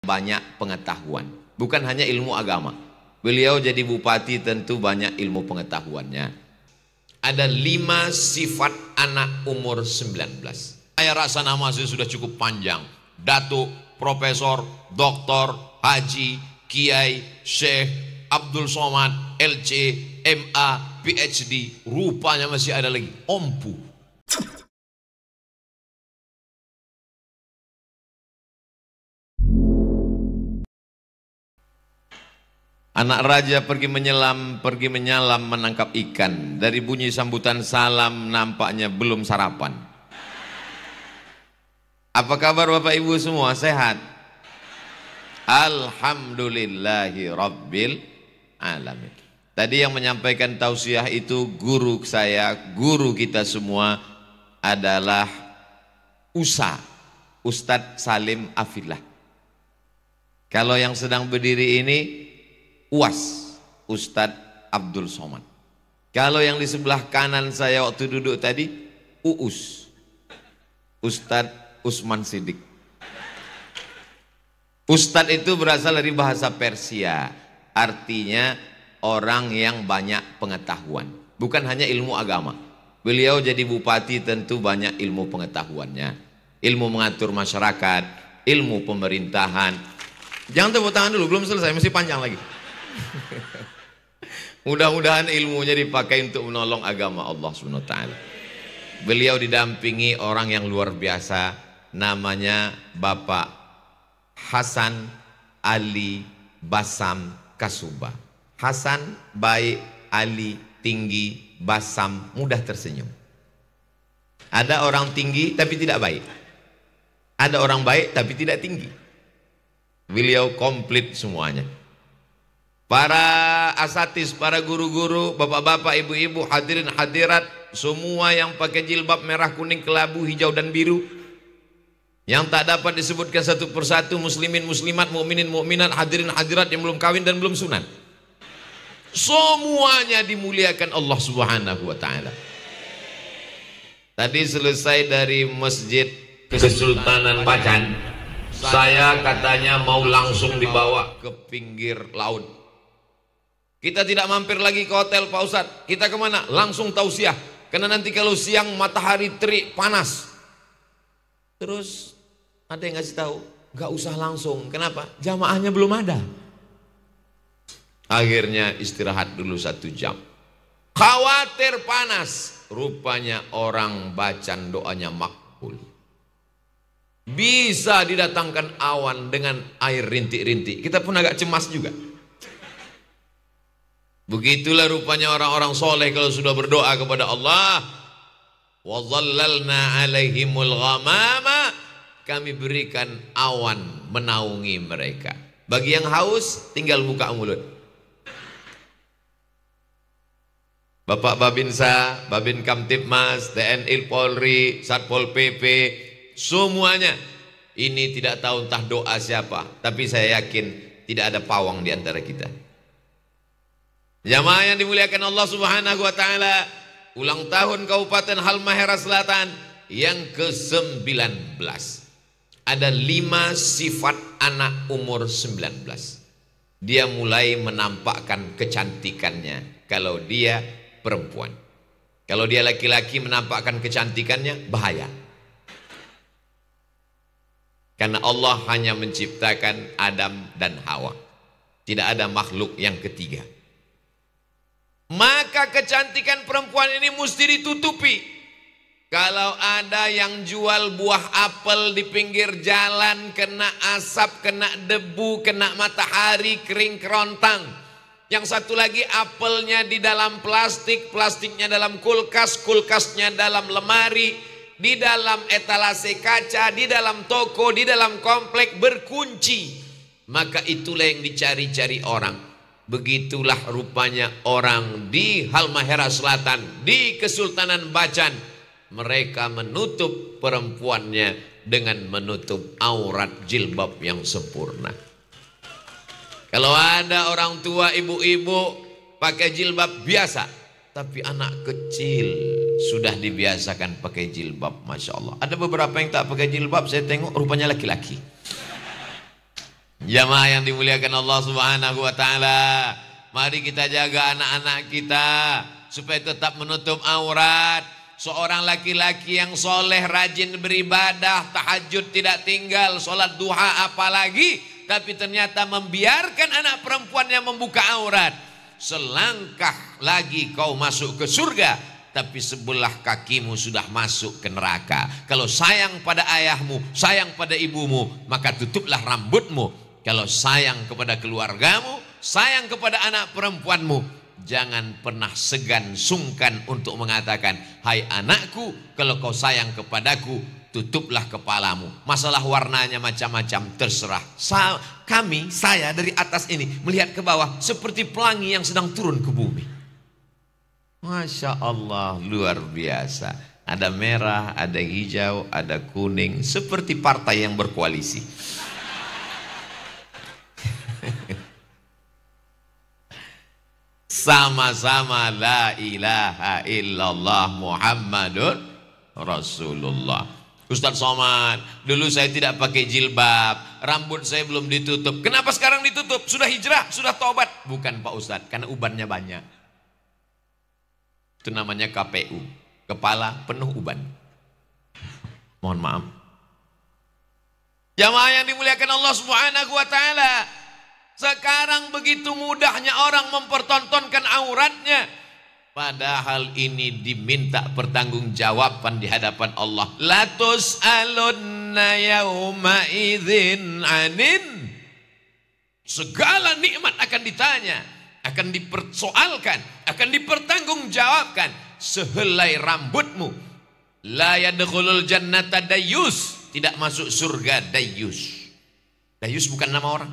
banyak pengetahuan, bukan hanya ilmu agama. Beliau jadi bupati tentu banyak ilmu pengetahuannya. Ada 5 sifat anak umur 19. Saya rasa nama saya sudah cukup panjang. Datuk, Profesor, Doktor, Haji, Kiai, Syekh, Abdul Somad, LC, MA, PhD. Rupanya masih ada lagi Ompu. Anak raja pergi menyelam menangkap ikan. Dari bunyi sambutan salam nampaknya belum sarapan. Apa kabar Bapak Ibu semua? Sehat? Alhamdulillahi Rabbil Alamin. Tadi yang menyampaikan tausiah itu guru saya, guru kita semua adalah Ustadz Salim Afillah. Kalau yang sedang berdiri ini UAS, Ustadz Abdul Somad. Kalau yang di sebelah kanan saya waktu duduk tadi, UUS, Ustadz Usman Siddiq. Ustadz itu berasal dari bahasa Persia, artinya orang yang banyak pengetahuan, bukan hanya ilmu agama. Beliau jadi bupati tentu banyak ilmu pengetahuannya, ilmu mengatur masyarakat, ilmu pemerintahan. Jangan tepuk tangan dulu, belum selesai, masih panjang lagi. Mudah-mudahan ilmunya dipakai untuk menolong agama Allah SWT. Beliau didampingi orang yang luar biasa, namanya Bapak Hasan Ali Basam Kasuba. Hasan baik, Ali tinggi, Basam mudah tersenyum. Ada orang tinggi tapi tidak baik, ada orang baik tapi tidak tinggi. Beliau komplit semuanya. Para asatis, para guru-guru, bapak-bapak, ibu-ibu, hadirin hadirat, semua yang pakai jilbab merah, kuning, kelabu, hijau dan biru, yang tak dapat disebutkan satu persatu, muslimin, muslimat, mukminin, mukminat, hadirin hadirat yang belum kawin dan belum sunat, semuanya dimuliakan Allah Subhanahu wa ta'ala. Tadi selesai dari Masjid Kesultanan Bacan, saya katanya mau langsung dibawa ke pinggir laut. Kita tidak mampir lagi ke hotel Pak Ustadz. Kita kemana? Langsung tausiah. Karena nanti kalau siang matahari terik panas. Terus ada yang ngasih tahu, nggak usah langsung. Kenapa? Jamaahnya belum ada. Akhirnya istirahat dulu 1 jam. Khawatir panas. Rupanya orang bacaan doanya makbul. Bisa didatangkan awan dengan air rintik-rintik. Kita pun agak cemas juga. Begitulah rupanya orang-orang soleh kalau sudah berdoa kepada Allah. Wa dhallalna alaihimul ghamama, kami berikan awan menaungi mereka. Bagi yang haus tinggal buka mulut. Bapak Babinsa, Babin Kamtipmas, TNI Polri, Satpol PP, semuanya ini tidak tahu entah doa siapa, tapi saya yakin tidak ada pawang di antara kita. Jamaah yang dimuliakan Allah Subhanahu wa ta'ala, ulang tahun Kabupaten Halmahera Selatan yang ke-19. Ada 5 sifat anak umur 19. Dia mulai menampakkan kecantikannya kalau dia perempuan. Kalau dia laki-laki menampakkan kecantikannya, bahaya. Karena Allah hanya menciptakan Adam dan Hawa. Tidak ada makhluk yang ketiga. Maka kecantikan perempuan ini mesti ditutupi. Kalau ada yang jual buah apel di pinggir jalan, kena asap, kena debu, kena matahari, kering kerontang. Yang satu lagi apelnya di dalam plastik, plastiknya dalam kulkas, kulkasnya dalam lemari, di dalam etalase kaca, di dalam toko, di dalam komplek berkunci. Maka itulah yang dicari-cari orang. Begitulah rupanya orang di Halmahera Selatan, di Kesultanan Bacan. Mereka menutup perempuannya dengan menutup aurat jilbab yang sempurna. Kalau ada orang tua, ibu-ibu pakai jilbab biasa, tapi anak kecil sudah dibiasakan pakai jilbab, Masya Allah. Ada beberapa yang tak pakai jilbab, saya tengok rupanya laki-laki. Jamaah yang dimuliakan Allah Subhanahu wa taala, mari kita jaga anak-anak kita supaya tetap menutup aurat. Seorang laki-laki yang soleh, rajin beribadah, tahajud tidak tinggal, sholat duha apalagi, tapi ternyata membiarkan anak perempuannya membuka aurat. Selangkah lagi kau masuk ke surga, tapi sebelah kakimu sudah masuk ke neraka. Kalau sayang pada ayahmu, sayang pada ibumu, maka tutuplah rambutmu. Kalau sayang kepada keluargamu, sayang kepada anak perempuanmu, jangan pernah segan sungkan untuk mengatakan, hai anakku, kalau kau sayang kepadaku, tutuplah kepalamu. Masalah warnanya macam-macam, terserah. Saya dari atas ini melihat ke bawah seperti pelangi yang sedang turun ke bumi. Masya Allah, luar biasa. Ada merah, ada hijau, ada kuning, seperti partai yang berkoalisi. Sama-sama la ilaha illallah Muhammadun Rasulullah. Ustaz Somad, dulu saya tidak pakai jilbab, rambut saya belum ditutup. Kenapa sekarang ditutup? Sudah hijrah, sudah tobat. Bukan Pak Ustaz, karena ubannya banyak. Itu namanya KPU, kepala penuh uban. Mohon maaf. Jamaah yang dimuliakan Allah Subhanahu wa taala, sekarang begitu mudahnya orang mempertontonkan auratnya, padahal ini diminta pertanggungjawaban di hadapan Allah. La tus'alunna yauma idzin anin. Segala nikmat akan ditanya, akan dipersoalkan, akan dipertanggungjawabkan. Sehelai rambutmu. La yadkhulul jannata dayyus, tidak masuk surga dayyus. Dayyus bukan nama orang.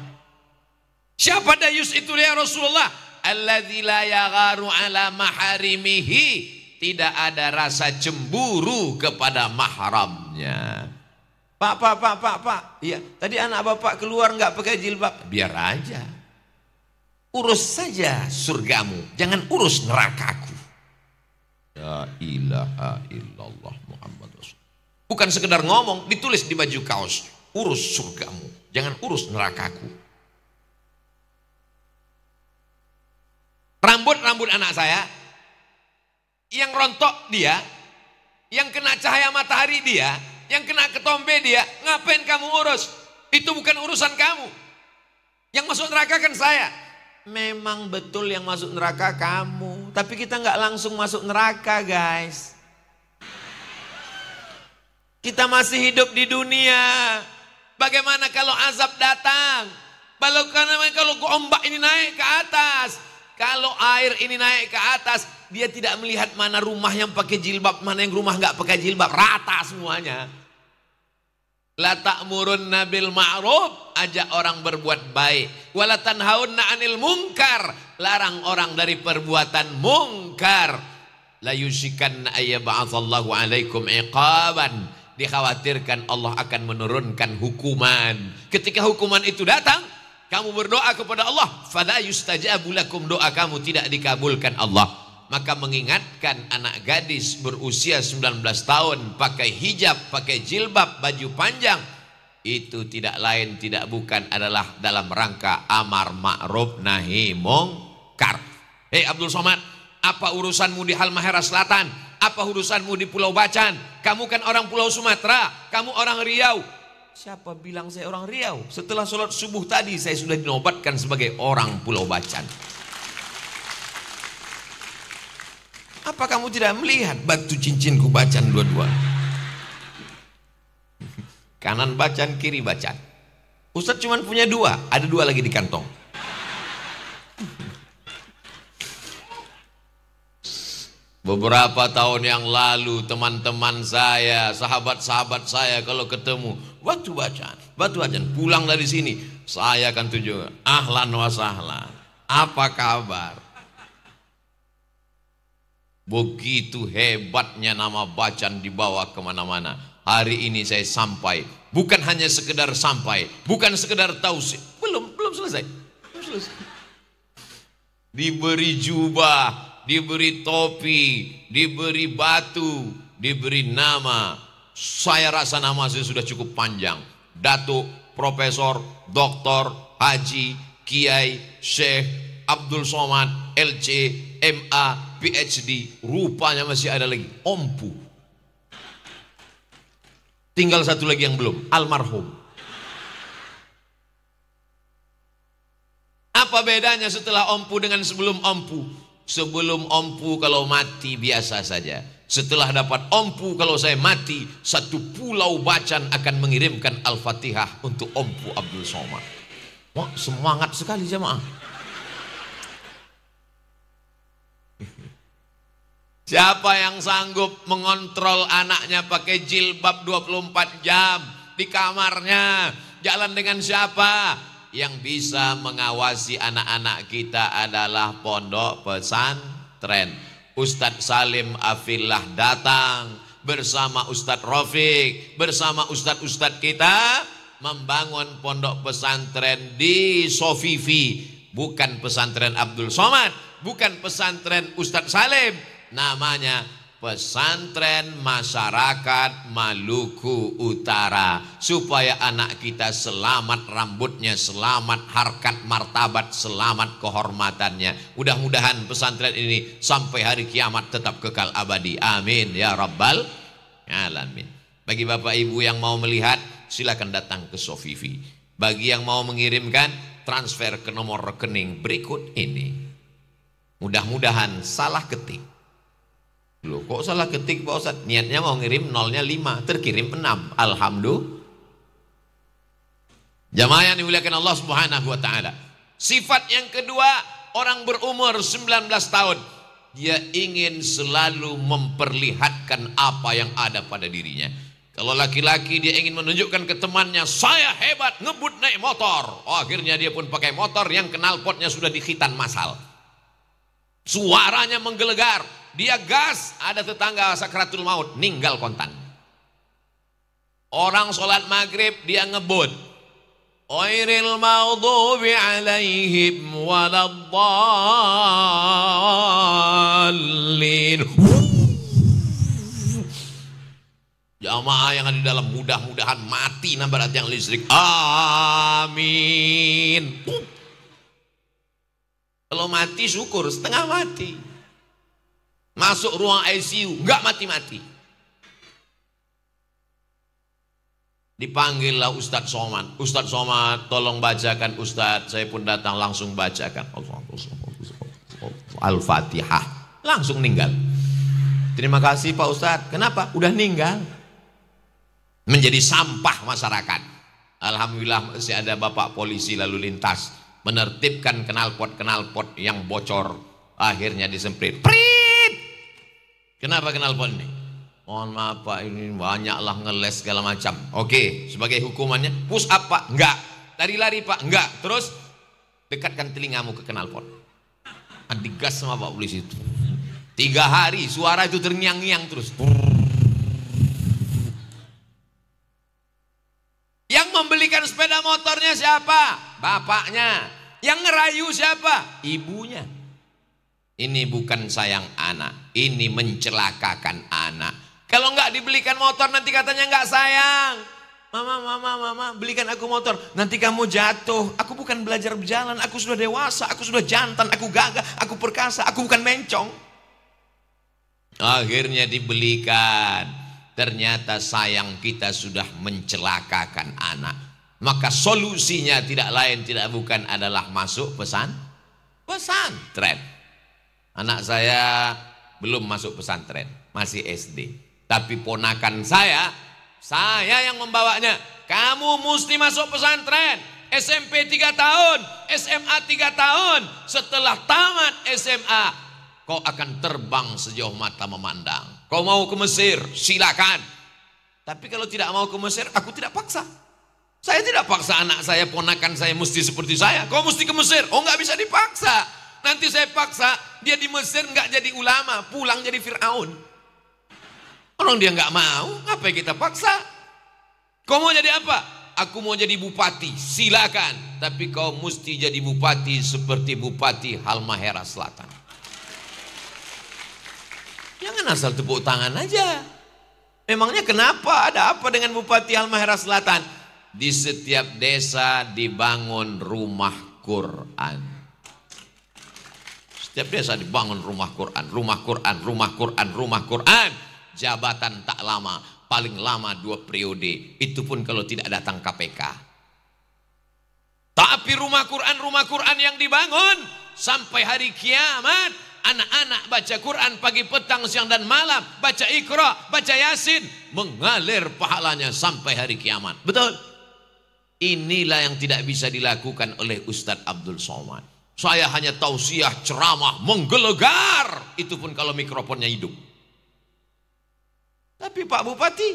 Siapa dayus itu ya Rasulullah? Alladzi la yagharu ala maharimihi, tidak ada rasa cemburu kepada mahramnya. Pak. Iya, tadi anak bapak keluar nggak pakai jilbab. Biar aja. Urus saja surgamu, jangan urus nerakaku. La ilaha illallah Muhammad Rasul. Bukan sekedar ngomong, ditulis di baju kaos. Urus surgamu, jangan urus nerakaku. Rambut anak saya, yang rontok dia, yang kena cahaya matahari dia, yang kena ketombe dia, ngapain kamu urus? Itu bukan urusan kamu. Yang masuk neraka kan saya. Memang betul yang masuk neraka kamu, tapi kita nggak langsung masuk neraka, guys. Kita masih hidup di dunia. Bagaimana kalau azab datang? Kalau ombak ini naik ke atas, kalau air ini naik ke atas, dia tidak melihat mana rumah yang pakai jilbab, mana yang rumah nggak pakai jilbab, rata semuanya. La ta'murunna bil ma'ruf, ajak orang berbuat baik. Wala tanhaunna 'anil munkar, larang orang dari perbuatan mungkar. La yushikanna ayyab'atsallahu 'alaikum iqaban, dikhawatirkan Allah akan menurunkan hukuman. Ketika hukuman itu datang, kamu berdoa kepada Allah, fala yustajabu lakum, doa kamu tidak dikabulkan Allah. Maka mengingatkan anak gadis berusia 19 tahun pakai hijab, pakai jilbab, baju panjang, itu tidak lain tidak bukan adalah dalam rangka amar ma'ruf nahi mungkar. Hei Abdul Somad, apa urusanmu di Halmahera Selatan? Apa urusanmu di Pulau Bacan? Kamu kan orang Pulau Sumatera, kamu orang Riau. Siapa bilang saya orang Riau? Setelah sholat subuh tadi saya sudah dinobatkan sebagai orang Pulau Bacan. Apa kamu tidak melihat batu cincinku Bacan dua-dua? Kanan Bacan, kiri Bacan. Ustadz cuma punya dua, ada dua lagi di kantong. Beberapa tahun yang lalu teman-teman saya, sahabat-sahabat saya kalau ketemu batu Bacan, pulang dari sini saya akan tunjuk, ahlan wa sahlan, apa kabar? Begitu hebatnya nama Bacan dibawa kemana-mana. Hari ini saya sampai, bukan hanya sekedar sampai, bukan sekedar tausiah, belum selesai. Diberi jubah, diberi topi, diberi batu, diberi nama. Saya rasa nama saya sudah cukup panjang. Datuk Profesor, Doktor, Haji, Kiai, Syekh, Abdul Somad, LC, MA, PhD, rupanya masih ada lagi, Ompu. Tinggal satu lagi yang belum, almarhum. Apa bedanya setelah Ompu dengan sebelum Ompu? Sebelum Ompu kalau mati biasa saja. Setelah dapat Ompu kalau saya mati, satu pulau Bacan akan mengirimkan Al-Fatihah untuk Ompu Abdul Somad. Wah, semangat sekali jemaah. Siapa yang sanggup mengontrol anaknya pakai jilbab 24 jam di kamarnya? Jalan dengan siapa? Yang bisa mengawasi anak-anak kita adalah pondok pesantren. Ustadz Salim Afillah datang bersama Ustadz Rafiq, bersama Ustadz-Ustadz kita membangun pondok pesantren di Sofifi. Bukan pesantren Abdul Somad, bukan pesantren Ustadz Salim, namanya Pesantren Masyarakat Maluku Utara, supaya anak kita selamat rambutnya, selamat harkat martabat, selamat kehormatannya. Mudah-mudahan pesantren ini sampai hari kiamat tetap kekal abadi. Amin ya rabbal alamin. Bagi bapak ibu yang mau melihat, silakan datang ke Sofifi. Bagi yang mau mengirimkan, transfer ke nomor rekening berikut ini. Mudah-mudahan salah ketik. Loh, kok salah ketik Pak Ustadz? Niatnya mau ngirim nolnya 5, terkirim 6. Alhamdulillah. Jamaah yang dimuliakan Allah Subhanahu wa taala. Sifat yang kedua, orang berumur 19 tahun, dia ingin selalu memperlihatkan apa yang ada pada dirinya. Kalau laki-laki dia ingin menunjukkan ke temannya, saya hebat ngebut naik motor. Oh, akhirnya dia pun pakai motor yang knalpotnya sudah dikhitan massal. Suaranya menggelegar. Dia gas, ada tetangga sakratul maut, ninggal kontan. Orang sholat maghrib dia ngebut, ghairil maghdubi alaihim waladdallin. Jamaah yang ada di dalam, mudah-mudahan mati nabrak yang listrik. Amin. Kalau mati syukur, setengah mati. Masuk ruang ICU, enggak mati-mati. Dipanggillah Ustadz Somad. Ustadz Somad, tolong bacakan Ustadz. Saya pun datang langsung bacakan Al-Fatihah. Langsung ninggal. Terima kasih Pak Ustadz. Kenapa? Udah ninggal. Menjadi sampah masyarakat. Alhamdulillah masih ada bapak polisi lalu lintas menertibkan knalpot yang bocor. Akhirnya disemprit. Kenapa knalpot ini? Mohon maaf Pak, ini banyaklah ngeles segala macam. Oke, sebagai hukumannya push up Pak? Enggak. Lari-lari Pak? Enggak. Terus dekatkan telingamu ke knalpot. Digas sama Pak polisi itu. 3 hari suara itu terngiang-ngiang terus. Yang membelikan sepeda motornya siapa? Bapaknya. Yang ngerayu siapa? Ibunya. Ini bukan sayang anak, ini mencelakakan anak. Kalau nggak dibelikan motor nanti katanya nggak sayang. Mama, belikan aku motor. Nanti kamu jatuh. Aku bukan belajar berjalan, aku sudah dewasa, aku sudah jantan, aku gagah, aku perkasa, aku bukan mencong. Akhirnya dibelikan. Ternyata sayang kita sudah mencelakakan anak. Maka solusinya tidak lain tidak bukan adalah masuk pesantren. Anak saya belum masuk pesantren, masih SD. Tapi ponakan saya yang membawanya. Kamu mesti masuk pesantren. SMP 3 tahun, SMA 3 tahun. Setelah tamat SMA, kau akan terbang sejauh mata memandang. Kau mau ke Mesir, silakan. Tapi kalau tidak mau ke Mesir, aku tidak paksa. Saya tidak paksa anak saya, ponakan saya mesti seperti saya. Kau mesti ke Mesir. Oh, nggak bisa dipaksa. Nanti saya paksa, dia di Mesir nggak jadi ulama, pulang jadi Fir'aun. Orang dia nggak mau, ngapain kita paksa? Kau mau jadi apa? Aku mau jadi bupati, silakan. Tapi kau mesti jadi bupati seperti Bupati Halmahera Selatan. Jangan asal tepuk tangan aja. Memangnya kenapa? Ada apa dengan Bupati Halmahera Selatan? di setiap desa dibangun rumah Quran. Setiap desa dibangun rumah Quran, rumah Quran, rumah Quran, rumah Quran. Jabatan tak lama, paling lama 2 periode. Itu pun kalau tidak datang KPK. Tapi rumah Quran yang dibangun sampai hari kiamat. Anak-anak baca Quran pagi, petang, siang dan malam. Baca Iqra, baca Yasin. Mengalir pahalanya sampai hari kiamat. Betul? Inilah yang tidak bisa dilakukan oleh Ustadz Abdul Somad. Saya hanya tausiah, ceramah, menggelegar. Itu pun kalau mikrofonnya hidup. Tapi Pak Bupati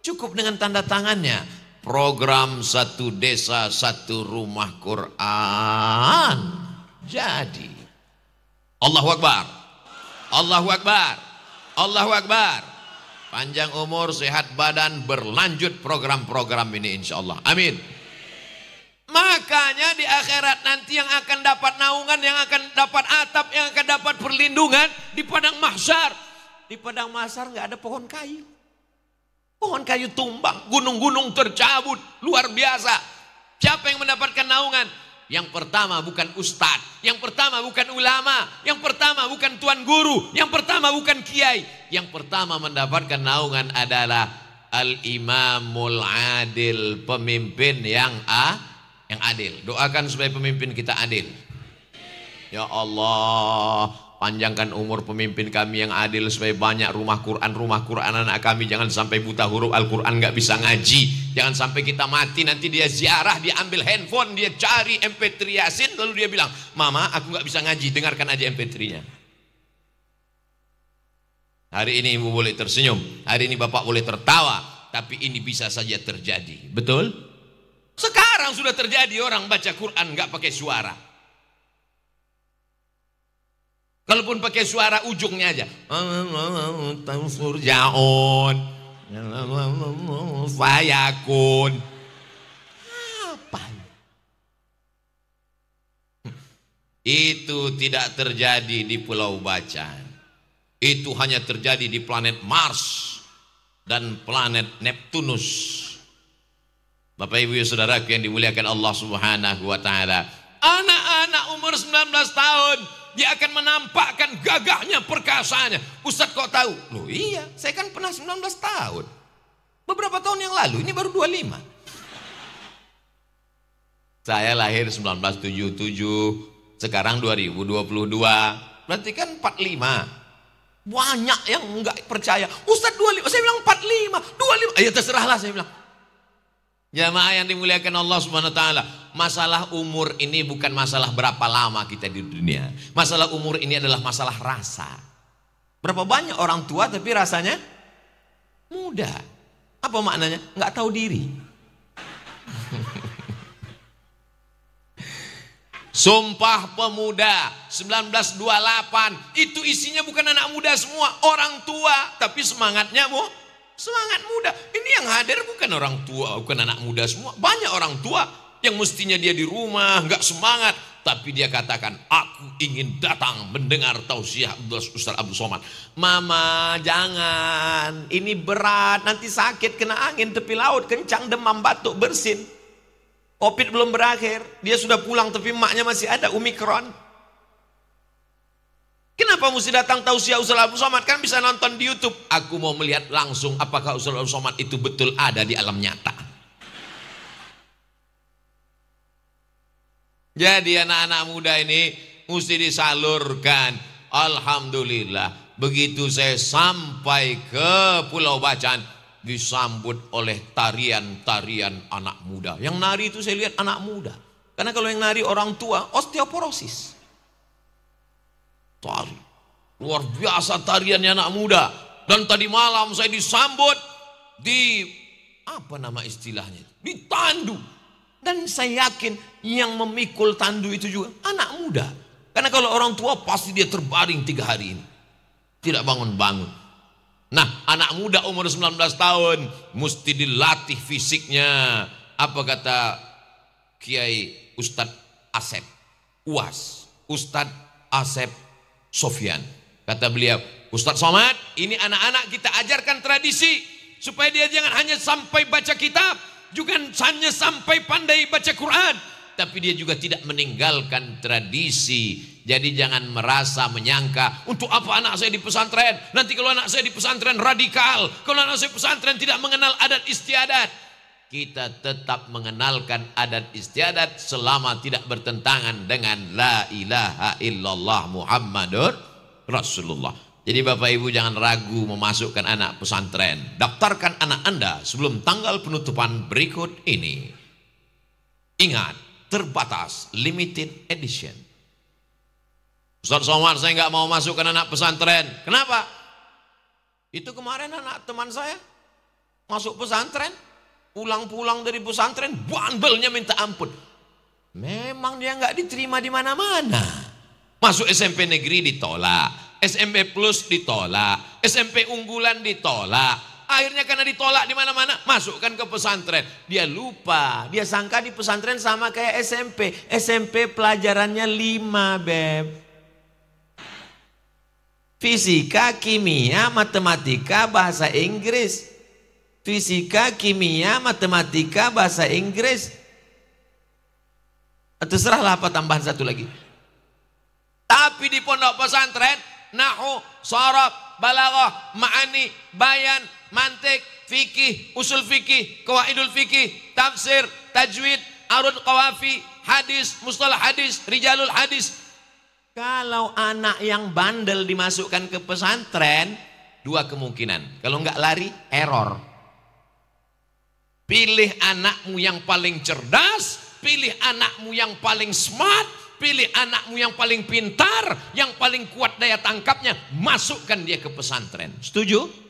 cukup dengan tanda tangannya. Program 1 desa 1 rumah Quran. Jadi Allahu Akbar, Allahu Akbar, Allahu Akbar. Panjang umur, sehat badan, berlanjut program-program ini insya Allah. Amin. Makanya di akhirat nanti yang akan dapat naungan, yang akan dapat atap, yang akan dapat perlindungan di padang mahsyar. Di padang mahsyar nggak ada pohon kayu. Pohon kayu tumbang, gunung-gunung tercabut, luar biasa. Siapa yang mendapatkan naungan? Yang pertama bukan ustadz, yang pertama bukan ulama, yang pertama bukan tuan guru, yang pertama bukan kiai. Yang pertama mendapatkan naungan adalah al-imamul adil, pemimpin yang adil. Doakan supaya pemimpin kita adil. Ya Allah, panjangkan umur pemimpin kami yang adil supaya banyak rumah Quran anak kami. Jangan sampai buta huruf Al-Quran nggak bisa ngaji. Jangan sampai kita mati nanti dia ziarah, dia ambil handphone, dia cari MP3 Yasin, lalu dia bilang, Mama aku nggak bisa ngaji, dengarkan aja MP3-nya. Hari ini ibu boleh tersenyum, hari ini bapak boleh tertawa, tapi ini bisa saja terjadi. Betul? Sekarang sudah terjadi orang baca Quran nggak pakai suara. Kalaupun pakai suara ujungnya aja. Surjaun. Fayakun. Apa? Itu tidak terjadi di Pulau Bacan. Itu hanya terjadi di planet Mars dan planet Neptunus. Bapak Ibu Saudaraku yang dimuliakan Allah Subhanahu wa taala. Anak-anak umur 19 tahun dia akan menampakkan gagahnya, perkasaannya. Ustadz kok tahu? Loh iya, saya kan pernah 19 tahun. Beberapa tahun yang lalu, ini baru 25. Saya lahir 1977, sekarang 2022. Berarti kan 45. Banyak yang enggak percaya. Ustadz 25, saya bilang 45, 25. Ayo terserahlah saya bilang. Jamaah yang dimuliakan Allah Subhanahu wa taala, masalah umur ini bukan masalah berapa lama kita di dunia. Masalah umur ini adalah masalah rasa. Berapa banyak orang tua tapi rasanya muda. Apa maknanya? Nggak tahu diri. Sumpah Pemuda 1928 itu isinya bukan anak muda semua, orang tua, tapi semangatnya semangat muda. Ini yang hadir bukan orang tua, bukan anak muda semua. Banyak orang tua yang mestinya dia di rumah nggak semangat, tapi dia katakan aku ingin datang mendengar tausiah Ustaz Abdul Somad. Mama jangan, ini berat, nanti sakit, kena angin tepi laut, kencang, demam, batuk, bersin. Covid belum berakhir, dia sudah pulang tapi emaknya masih ada Omikron. Kenapa mesti datang tausiah Ustaz Abdul Somad? Kan bisa nonton di YouTube. Aku mau melihat langsung apakah Ustaz Abdul Somad itu betul ada di alam nyata. Jadi anak-anak muda ini mesti disalurkan. Alhamdulillah, begitu saya sampai ke Pulau Bacan, disambut oleh tarian-tarian anak muda. Yang nari itu saya lihat anak muda. Karena kalau yang nari orang tua, osteoporosis. Tari luar biasa tariannya anak muda. Dan tadi malam saya disambut di apa nama istilahnya, di tandu. Dan saya yakin yang memikul tandu itu juga anak muda. Karena kalau orang tua pasti dia terbaring 3 hari ini, tidak bangun-bangun. Nah anak muda umur 19 tahun mesti dilatih fisiknya. Apa kata Kiai Ustadz Asep UAS, Ustadz Asep Sofyan, kata beliau, Ustadz Somad, ini anak-anak kita ajarkan tradisi supaya dia jangan hanya sampai baca kitab, juga hanya sampai pandai baca Quran, tapi dia juga tidak meninggalkan tradisi. Jadi jangan merasa menyangka, untuk apa anak saya di pesantren? Nanti kalau anak saya di pesantren radikal, kalau anak saya pesantren tidak mengenal adat istiadat. Kita tetap mengenalkan adat istiadat selama tidak bertentangan dengan la ilaha illallah Muhammadur Rasulullah. Jadi Bapak Ibu jangan ragu memasukkan anak pesantren. Daftarkan anak Anda sebelum tanggal penutupan berikut ini. Ingat, terbatas, limited edition. Ustaz Somad, saya nggak mau masukkan anak pesantren. Kenapa? Itu kemarin anak teman saya masuk pesantren, pulang-pulang dari pesantren, bandelnya minta ampun. Memang dia nggak diterima di mana-mana. Masuk SMP negeri ditolak, SMP plus ditolak, SMP unggulan ditolak. Akhirnya karena ditolak di mana-mana, masukkan ke pesantren. Dia lupa, dia sangka di pesantren sama kayak SMP. SMP pelajarannya 5, Beb. Fisika, kimia, matematika, bahasa Inggris. Fisika, kimia, matematika, bahasa Inggris. Terserahlah apa tambahan satu lagi. Tapi di pondok pesantren, nahwu, sharaf, balaghah, ma'ani, bayan, mantik, fikih, usul fikih, qawaidul fikih, tafsir, tajwid, arud qawafi, hadis, mustalah hadis, rijalul hadis. Kalau anak yang bandel dimasukkan ke pesantren, dua kemungkinan. Kalau enggak lari, error. Pilih anakmu yang paling cerdas, pilih anakmu yang paling smart, pilih anakmu yang paling pintar, yang paling kuat daya tangkapnya, masukkan dia ke pesantren. Setuju?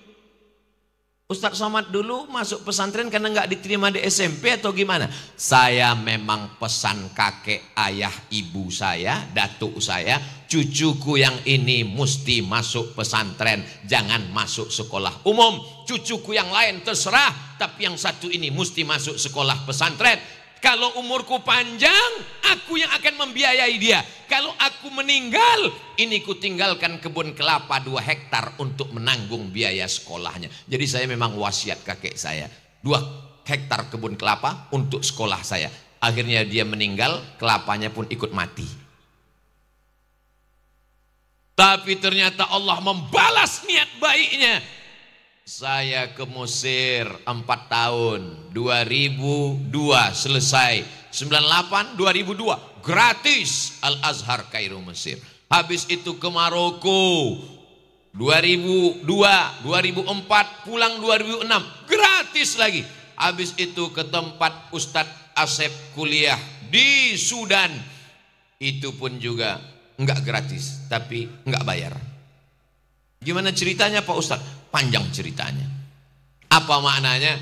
Ustaz Somad dulu masuk pesantren karena nggak diterima di SMP atau gimana? Saya memang pesan kakek, ayah, ibu saya, datuk saya, cucuku yang ini mesti masuk pesantren, jangan masuk sekolah umum. Cucuku yang lain terserah, tapi yang satu ini mesti masuk sekolah pesantren. Kalau umurku panjang, aku yang akan membiayai dia. Kalau aku meninggal, ini ku tinggalkan kebun kelapa 2 hektar untuk menanggung biaya sekolahnya. Jadi saya memang wasiat kakek saya, 2 hektar kebun kelapa untuk sekolah saya. Akhirnya dia meninggal, kelapanya pun ikut mati. Tapi ternyata Allah membalas niat baiknya. Saya ke Mesir 4 tahun, 2002 selesai, 98 2002 gratis Al-Azhar Kairo Mesir. Habis itu ke Maroko 2002 2004 pulang 2006 gratis lagi. Habis itu ke tempat Ustadz Asep kuliah di Sudan, itu pun juga enggak gratis tapi enggak bayar. Gimana ceritanya Pak Ustadz? Panjang ceritanya. Apa maknanya?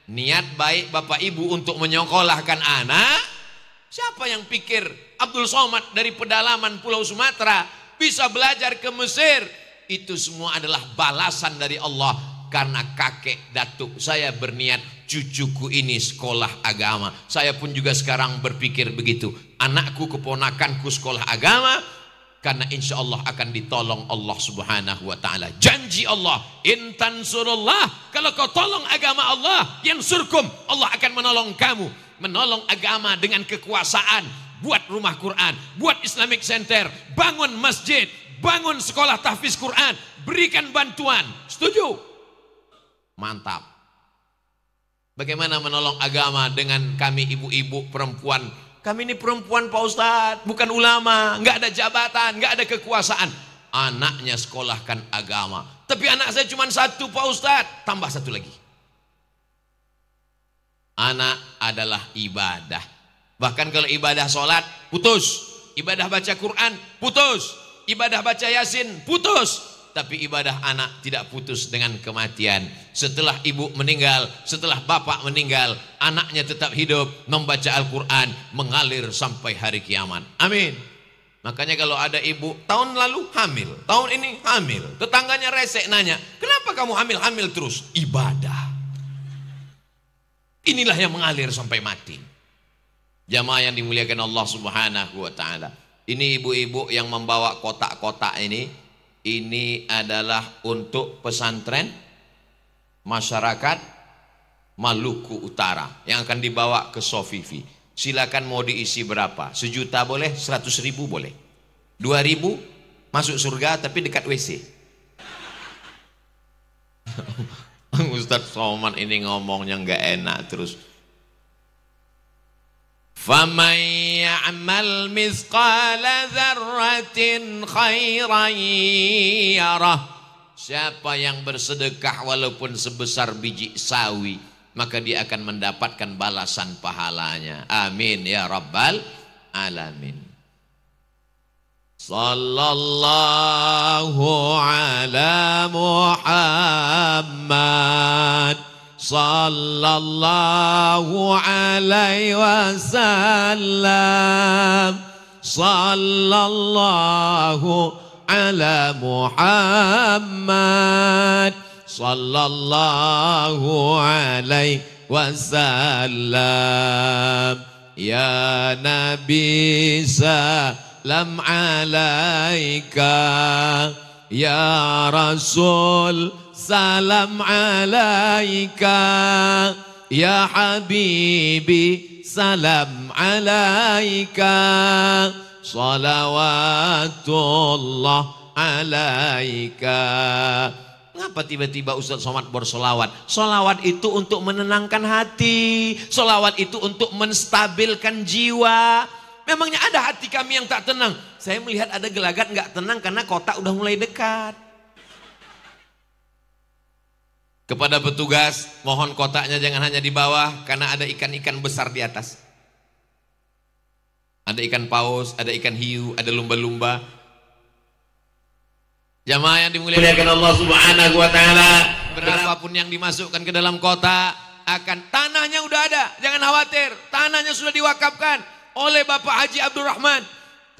Niat baik Bapak Ibu untuk menyekolahkan anak. Siapa yang pikir Abdul Somad dari pedalaman Pulau Sumatera bisa belajar ke Mesir? Itu semua adalah balasan dari Allah. Karena kakek datuk saya berniat cucuku ini sekolah agama. Saya pun juga sekarang berpikir begitu. Anakku, keponakanku sekolah agama. Karena insya Allah akan ditolong Allah subhanahu wa ta'ala. Janji Allah, in tansurullah, kalau kau tolong agama Allah, yansurkum, Allah akan menolong kamu. Menolong agama dengan kekuasaan. Buat rumah Quran, buat Islamic Center, bangun masjid, bangun sekolah tahfiz Quran, berikan bantuan. Setuju? Mantap. Bagaimana menolong agama dengan kami ibu-ibu perempuan? Kami ini perempuan Pak Ustadz, bukan ulama, nggak ada jabatan, nggak ada kekuasaan. Anaknya sekolahkan agama. Tapi anak saya cuma 1 Pak Ustadz, tambah 1 lagi. Anak adalah ibadah. Bahkan kalau ibadah sholat, putus. Ibadah baca Quran, putus. Ibadah baca Yasin, putus. Tapi ibadah anak tidak putus dengan kematian. Setelah ibu meninggal, setelah bapak meninggal, anaknya tetap hidup, membaca Al-Quran, mengalir sampai hari kiamat. Amin. Makanya kalau ada ibu, tahun lalu hamil, tahun ini hamil, tetangganya resek nanya, kenapa kamu hamil-hamil terus? Ibadah. Inilah yang mengalir sampai mati. Jamaah yang dimuliakan Allah subhanahu wa ta'ala. Ini ibu-ibu yang membawa kotak-kotak ini adalah untuk pesantren, masyarakat, Maluku Utara yang akan dibawa ke Sofifi. Silakan mau diisi berapa? 1 juta boleh, 100.000 boleh, 2.000 masuk surga tapi dekat WC. Ustadz Somad ini ngomongnya nggak enak terus. Faman ya'mal mithqala dzarratin khairan yarah. Siapa yang bersedekah walaupun sebesar biji sawi, maka dia akan mendapatkan balasan pahalanya. Amin ya rabbal alamin. Sallallahu ala Muhammad, sallallahu alaihi wasallam, sallallahu ala Muhammad, sallallahu alaihi wasallam. Ya Nabi salam alaika, ya Rasul salam alaika, ya Habibi salam alaika, salawatullah alaika. Ngapa tiba-tiba Ustadz Somad bersolawat? Solawat itu untuk menenangkan hati, solawat itu untuk menstabilkan jiwa. Memangnya ada hati kami yang tak tenang? Saya melihat ada gelagat nggak tenang karena kota udah mulai dekat. Kepada petugas, mohon kotaknya jangan hanya di bawah karena ada ikan-ikan besar di atas. Ada ikan paus, ada ikan hiu, ada lumba-lumba. Jamaah yang dimuliakan Allah Subhanahu wa taala, berapapun yang dimasukkan ke dalam kota akan tanahnya udah ada, jangan khawatir. Tanahnya sudah diwakafkan oleh Bapak Haji Abdurrahman.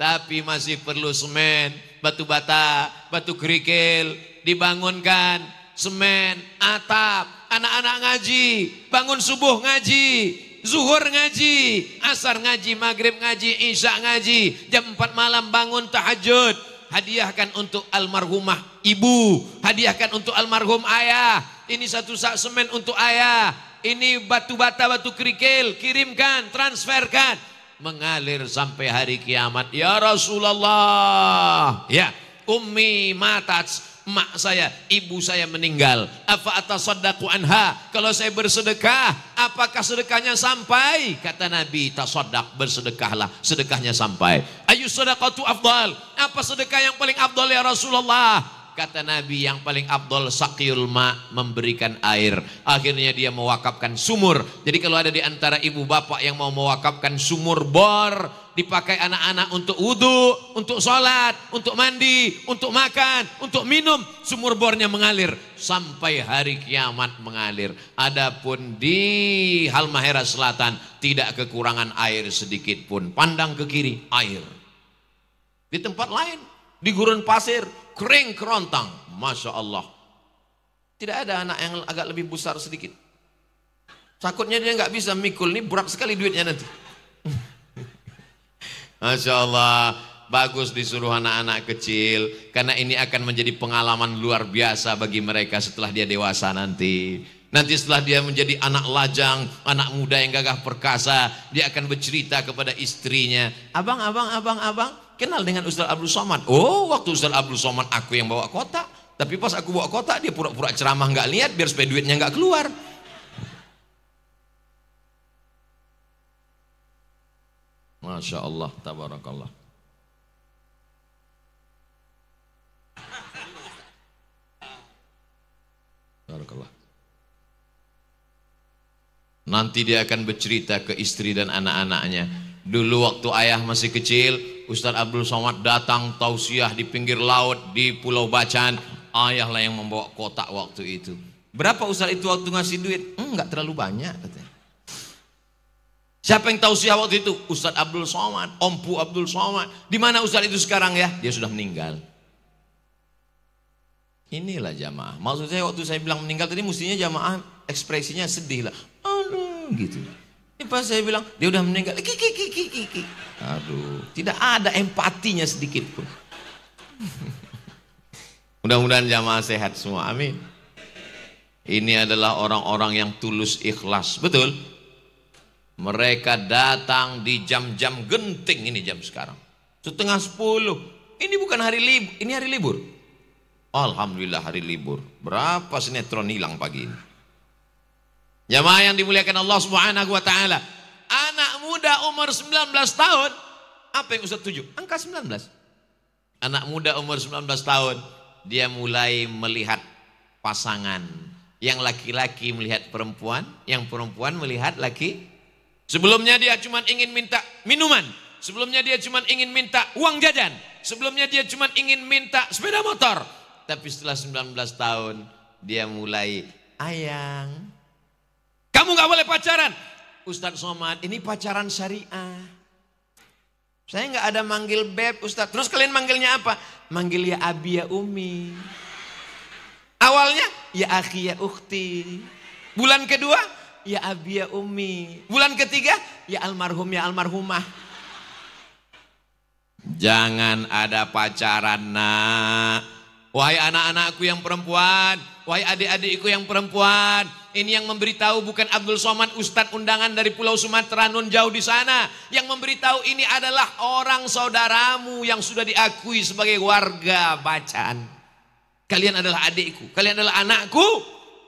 Tapi masih perlu semen, batu bata, batu kerikil, dibangunkan, semen, atap, anak-anak ngaji, bangun subuh ngaji, zuhur ngaji, asar ngaji, maghrib ngaji, isya ngaji, jam 4 malam bangun tahajud. Hadiahkan untuk almarhumah ibu, hadiahkan untuk almarhum ayah. Ini 1 sak semen untuk ayah, ini batu bata, batu kerikil, kirimkan, transferkan, mengalir sampai hari kiamat. Ya Rasulullah, ya ummi matat, emak saya, ibu saya meninggal. Afa atasaddaqu anha, kalau saya bersedekah, apakah sedekahnya sampai? Kata Nabi, tasaddaq, bersedekahlah, sedekahnya sampai. Ayu sadaqatu afdal, apa sedekah yang paling afdal ya Rasulullah? Kata Nabi, yang paling afdal saqiyul ma, memberikan air. Akhirnya dia mewakafkan sumur. Jadi kalau ada di antara ibu bapak yang mau mewakafkan sumur bor, dipakai anak-anak untuk wudhu, untuk sholat, untuk mandi, untuk makan, untuk minum, sumur bornya mengalir sampai hari kiamat mengalir. Adapun di Halmahera Selatan tidak kekurangan air sedikit pun. Pandang ke kiri, air. Di tempat lain, di gurun pasir, kering kerontang, Masya Allah. Tidak ada anak yang agak lebih besar sedikit. Takutnya dia nggak bisa mikul, ini berat sekali duitnya nanti. Masya Allah, bagus disuruh anak-anak kecil, karena ini akan menjadi pengalaman luar biasa bagi mereka setelah dia dewasa nanti. Nanti setelah dia menjadi anak lajang, anak muda yang gagah perkasa, dia akan bercerita kepada istrinya, abang, kenal dengan Ustaz Abdul Somad. Oh, waktu Ustaz Abdul Somad aku yang bawa kotak, tapi pas aku bawa kotak dia pura-pura ceramah nggak lihat biar supaya duitnya nggak keluar. Masya Allah, tabarakallah. Tabarakallah. Nanti dia akan bercerita ke istri dan anak-anaknya. Dulu waktu ayah masih kecil, Ustaz Abdul Somad datang tausiah di pinggir laut di Pulau Bacan. Ayah lah yang membawa kotak waktu itu. Berapa Ustaz itu waktu ngasih duit? Enggak terlalu banyak katanya. Siapa yang tausiah waktu itu? Ustaz Abdul Somad, Ompu Abdul Somad. Di mana Ustaz itu sekarang ya? Dia sudah meninggal. Inilah jamaah. Maksud saya waktu saya bilang meninggal tadi mestinya jamaah ekspresinya sedih lah. Aduh gitu. Ini pas saya bilang dia udah meninggal. Kiki. Aduh, tidak ada empatinya sedikit pun. Mudah-mudahan jamaah sehat semua. Amin. Ini adalah orang-orang yang tulus ikhlas. Betul? Mereka datang di jam-jam genting, ini jam sekarang 9:30. Ini bukan hari libur, ini hari libur. Alhamdulillah hari libur. Berapa sinetron hilang pagi ini. Jamaah yang dimuliakan Allah Subhanahu wa taala. Anak muda umur 19 tahun, apa yang Ustaz tuju? Angka 19. Anak muda umur 19 tahun, dia mulai melihat pasangan. Yang laki-laki melihat perempuan, yang perempuan melihat laki. Sebelumnya dia cuma ingin minta minuman, sebelumnya dia cuma ingin minta uang jajan, sebelumnya dia cuma ingin minta sepeda motor. Tapi setelah 19 tahun dia mulai, ayang, kamu gak boleh pacaran. Ustadz Somad, ini pacaran syariah. Saya gak ada manggil beb Ustadz. Terus kalian manggilnya apa? Manggil ya abi ya umi. Awalnya ya akhi ya ukhti. Bulan kedua ya abi ya umi. Bulan ketiga ya almarhum ya almarhumah. Jangan ada pacaran nak. Wahai anak-anakku yang perempuan, wahai adik-adikku yang perempuan, ini yang memberitahu bukan Abdul Somad Ustadz undangan dari Pulau Sumatera nun jauh di sana. Yang memberitahu ini adalah orang saudaramu yang sudah diakui sebagai warga bacaan. Kalian adalah adikku, kalian adalah anakku.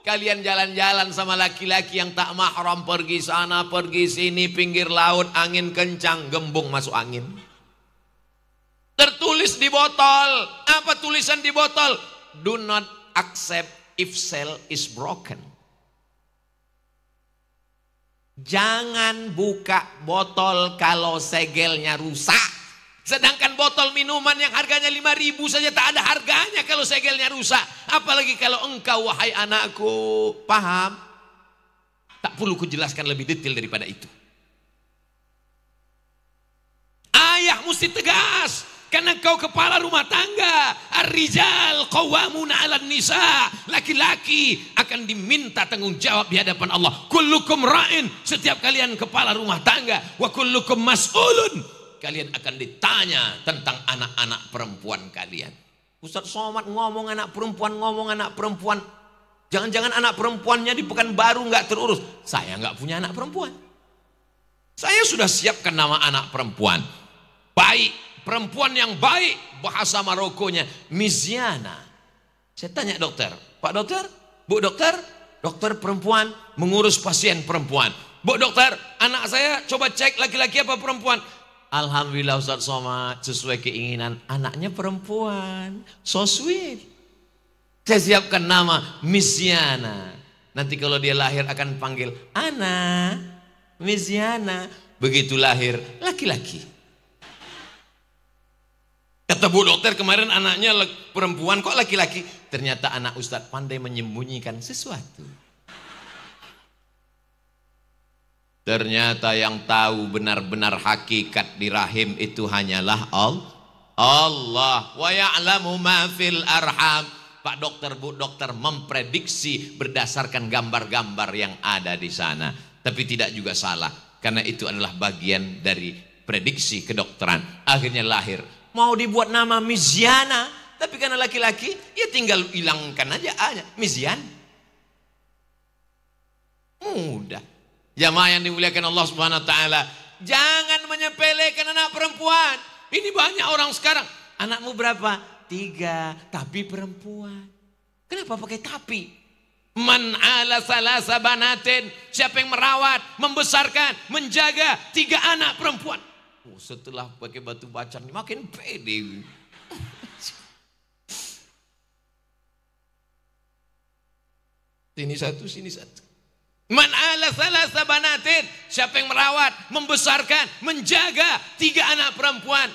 Kalian jalan-jalan sama laki-laki yang tak mahram, pergi sana, pergi sini, pinggir laut, angin kencang, gembung masuk angin. Tertulis di botol. Apa tulisan di botol? Do not accept if seal is broken. Jangan buka botol kalau segelnya rusak. Sedangkan botol minuman yang harganya 5.000 saja tak ada harganya kalau segelnya rusak. Apalagi kalau engkau wahai anakku. Paham? Tak perlu kujelaskan lebih detail daripada itu. Ayah mesti tegas. Karena kau kepala rumah tangga. Ar-rijal qawwamuna 'alan nisa. Laki-laki akan diminta tanggung jawab di hadapan Allah. Kullukum ra'in. Setiap kalian kepala rumah tangga. Wa kullukum mas'ulun. Kalian akan ditanya tentang anak-anak perempuan kalian. Ustaz Somad ngomong anak perempuan. Jangan-jangan anak perempuannya di Pekanbaru nggak terurus. Saya nggak punya anak perempuan. Saya sudah siapkan nama anak perempuan. Baik. Perempuan yang baik, bahasa Marokonya Miziana. Saya tanya dokter, Pak dokter, Bu dokter, dokter perempuan mengurus pasien perempuan. Bu dokter, anak saya coba cek laki-laki apa perempuan. Alhamdulillah Ustaz Somad, sesuai keinginan anaknya perempuan. So sweet. Saya siapkan nama Miziana. Nanti kalau dia lahir akan panggil Ana Miziana. Begitu lahir laki-laki. Kata Bu dokter kemarin anaknya perempuan kok laki-laki. Ternyata anak Ustadz pandai menyembunyikan sesuatu. Ternyata yang tahu benar-benar hakikat di rahim itu hanyalah Allah. Wa ya'lamu ma fil arham. Pak dokter, Bu dokter memprediksi berdasarkan gambar-gambar yang ada di sana. Tapi tidak juga salah. Karena itu adalah bagian dari prediksi kedokteran. Akhirnya lahir. Mau dibuat nama Miziana, tapi karena laki-laki, ya tinggal hilangkan aja A-nya, Mizian. Mudah. Jamaah yang dimuliakan Allah Subhanahu wa taala, jangan menyepelekan anak perempuan. Ini banyak orang sekarang, anakmu berapa? 3, tapi perempuan. Kenapa pakai tapi? Man ala salasa banatin, siapa yang merawat, membesarkan, menjaga 3 anak perempuan. Oh, setelah pakai batu bacan makin pede. Sini satu, sini satu. Man ala salasa banatin, siapa yang merawat, membesarkan, menjaga 3 anak perempuan.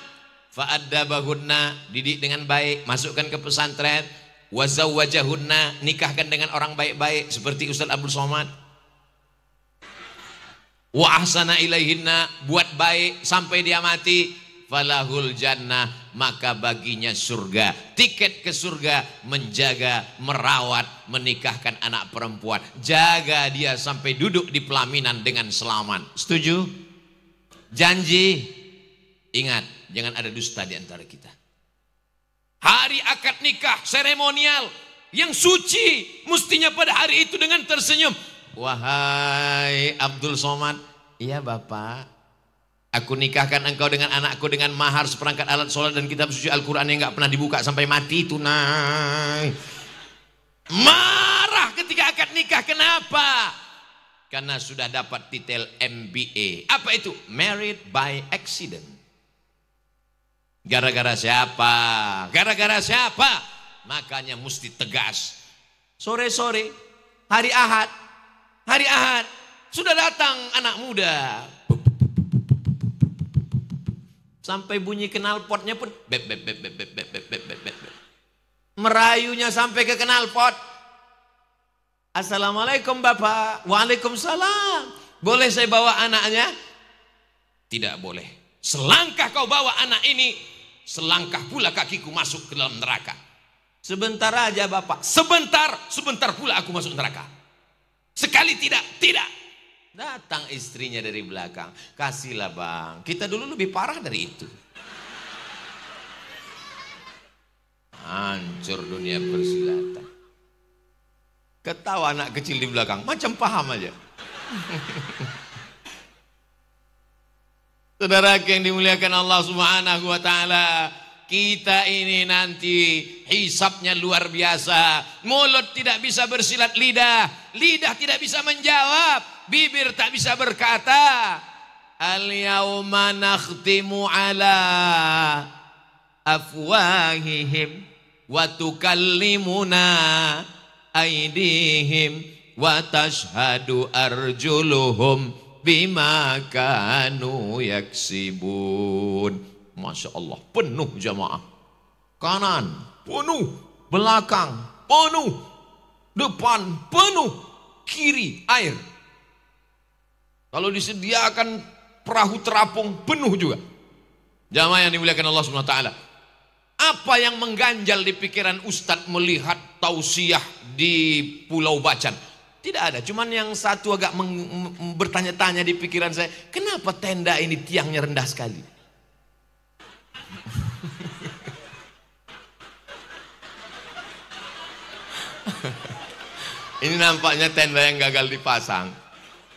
Fa'addabahunna, didik dengan baik, masukkan ke pesantren. Wazawwajahunna, nikahkan dengan orang baik-baik seperti Ustaz Abdul Somad. Wa ahsana ilaihinna, buat baik sampai dia mati. Falahul jannah, maka baginya surga. Tiket ke surga, menjaga, merawat, menikahkan anak perempuan. Jaga dia sampai duduk di pelaminan dengan selamat. Setuju? Janji? Ingat, jangan ada dusta di antara kita. Hari akad nikah seremonial, yang suci, mestinya pada hari itu dengan tersenyum. Wahai Abdul Somad, iya Bapak, aku nikahkan engkau dengan anakku dengan mahar seperangkat alat sholat dan kitab suci Al-Quran yang gak pernah dibuka sampai mati tunai. Marah ketika akad nikah. Kenapa? Karena sudah dapat titel MBA. Apa itu? Married by accident. Gara-gara siapa? Gara-gara siapa? Makanya mesti tegas. Sore-sore, hari Ahad, sudah datang anak muda. Sampai bunyi knalpotnya pun bep, bep, bep, bep, bep, bep, bep, bep, bep, bep. Merayunya sampai ke knalpot. Assalamualaikum Bapak. Waalaikumsalam. Boleh saya bawa anaknya? Tidak boleh. Selangkah kau bawa anak ini, selangkah pula kakiku masuk ke dalam neraka. Sebentar aja Bapak. Sebentar pula aku masuk neraka. Sekali tidak. Datang istrinya dari belakang. Kasihlah Bang. Kita dulu lebih parah dari itu. Hancur dunia persilatan. Ketawa anak kecil di belakang, macam paham aja. Saudara yang dimuliakan Allah Subhanahu wa taala, kita ini nanti hisabnya luar biasa. Mulut tidak bisa bersilat lidah, lidah tidak bisa menjawab, bibir tak bisa berkata. Al-yauma nakhtimu ala afwahihim wa tukallimuna aydihim wa tashhadu arjuluhum bima kanu yaksibun. Masya Allah, penuh jamaah. Kanan penuh, belakang penuh, depan penuh, kiri air. Kalau disediakan perahu terapung penuh juga. Jamaah yang dimuliakan Allah Subhanahu wa taala. Apa yang mengganjal di pikiran Ustadz melihat tausiah di Pulau Bacan? Tidak ada, cuman yang satu agak bertanya-tanya di pikiran saya, kenapa tenda ini tiangnya rendah sekali? Ini nampaknya tenda yang gagal dipasang.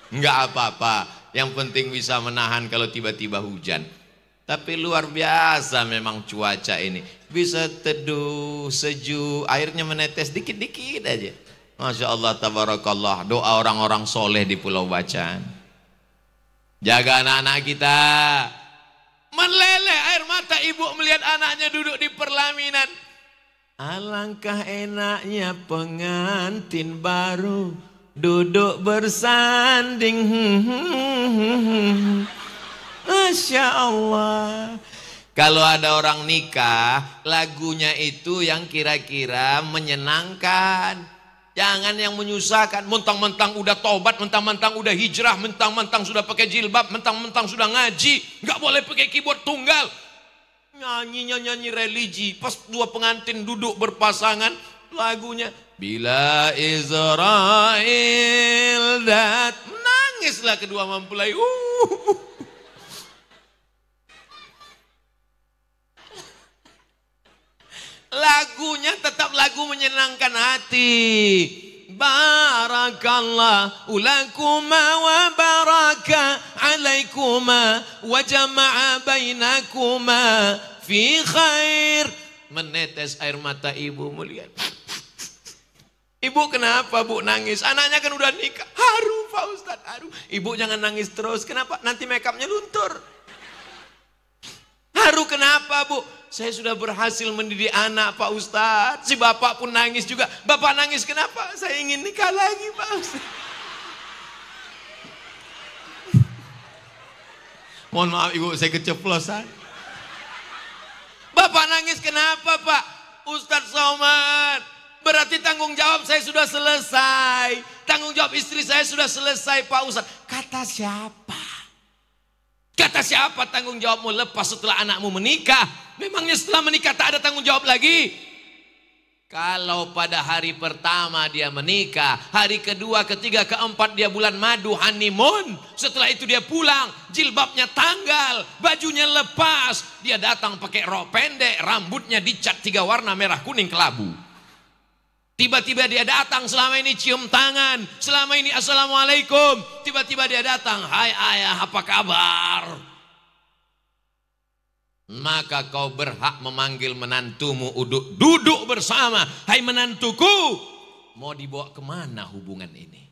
Enggak apa-apa, yang penting bisa menahan kalau tiba-tiba hujan. Tapi luar biasa memang cuaca ini. Bisa teduh, sejuk, airnya menetes dikit-dikit aja. Masya Allah, tabarakallah. Doa orang-orang soleh di Pulau Bacan. Jaga anak-anak kita. Meleleh air mata ibu melihat anaknya duduk di pelaminan. Alangkah enaknya pengantin baru duduk bersanding. Masya Allah. Kalau ada orang nikah, lagunya itu yang kira-kira menyenangkan. Jangan yang menyusahkan. Mentang-mentang udah tobat, mentang-mentang udah hijrah, mentang-mentang sudah pakai jilbab, mentang-mentang sudah ngaji, nggak boleh pakai keyboard tunggal. Nyanyi religi. Pas dua pengantin duduk berpasangan, lagunya Bila Israel dat. Menangislah kedua mempelai. Lagunya tetap lagu menyenangkan hati. Barakallahu lakuma wa baraka alaikuma wa jama'a bainakuma fi khair. Menetes air mata ibu melihat. Ibu kenapa Bu nangis? Anaknya kan udah nikah. Haru Pak Ustadz, haru. Ibu jangan nangis terus. Kenapa? Nanti makeupnya luntur. Haru kenapa Bu? Saya sudah berhasil mendidik anak Pak Ustadz. Si bapak pun nangis juga. Bapak nangis kenapa? Saya ingin nikah lagi Pak Ustadz. Mohon maaf Ibu, saya keceplosan. Bapak nangis kenapa Pak? Ustadz Somad, berarti tanggung jawab saya sudah selesai. Tanggung jawab istri saya sudah selesai Pak Ustadz. Kata siapa? Kata siapa tanggung jawabmu lepas setelah anakmu menikah? Memangnya setelah menikah tak ada tanggung jawab lagi? Kalau pada hari pertama dia menikah, hari kedua, ketiga, keempat dia bulan madu, honeymoon. Setelah itu dia pulang, jilbabnya tanggal, bajunya lepas. Dia datang pakai rok pendek, rambutnya dicat 3 warna merah, kuning, kelabu. Tiba-tiba dia datang, selama ini cium tangan, selama ini assalamualaikum. Tiba-tiba dia datang, hai ayah, apa kabar? Maka kau berhak memanggil menantumu duduk bersama. Hai menantuku, mau dibawa kemana hubungan ini?